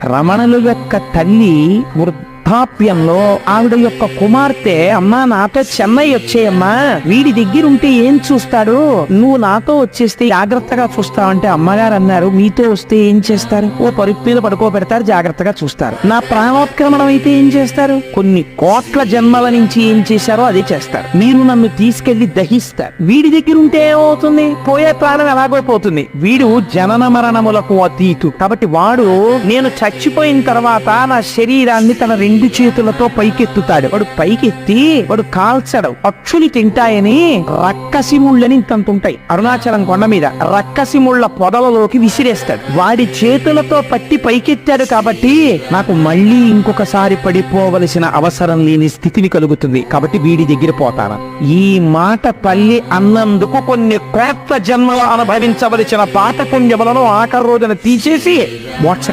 రమణుల యొక్క తల్లి వృద్ధాప్యంలో ఆవిడ యొక్క కుమార్తె, అమ్మా నాతో చెన్నై వచ్చేయమ్మా, వీడి దగ్గర ఉంటే ఏం చూస్తాడు, నువ్వు నాతో వచ్చేస్తే జాగ్రత్తగా చూస్తావంటే అమ్మగారు అన్నారు, మీతో వస్తే ఏం చేస్తారు? ఓ పరుపు మీద పడుకోబెడతారు, జాగ్రత్తగా చూస్తారు. నా ప్రాణోత్క్రమణం అయితే ఏం చేస్తారు? కొన్ని కోట్ల జన్మల నుంచి ఏం చేశారో అదే చేస్తారు. మీరు నన్ను తీసుకెళ్లి దహిస్తారు. వీడి దగ్గర ఉంటే ఏమవుతుంది? పోయే ప్రాణం ఎలాగో పోతుంది. వీడు జనన మరణములకు అతీతు కాబట్టి వాడు నేను చచ్చిపోయిన తర్వాత నా శరీరాన్ని తన రెండు చేతులతో పైకెత్తుతాడు. వాడు పైకెత్తి వాడు కాల్చడు, పక్షులు తింటాయని రక్కసిముళ్ళని ఇంతంతుంటాయి అరుణాచలం కొండ మీద, రక్కసిముళ్ళ పొదలలోకి విసిరేస్తాడు. వాడి చేతులతో పట్టి పైకెత్తాడు కాబట్టి నాకు మళ్ళీ ఇంకొకసారి పడిపోవలసిన అవసరం లేని స్థితిని కలుగుతుంది. కాబట్టి వీడి దగ్గర పోతాను. ఈ మాట తల్లి అన్నందుకు కొన్ని కోట్ల జన్మలు అనుభవించవలసిన పాపపుణ్యములను ఆఖరి రోజున తీసేసి మోక్ష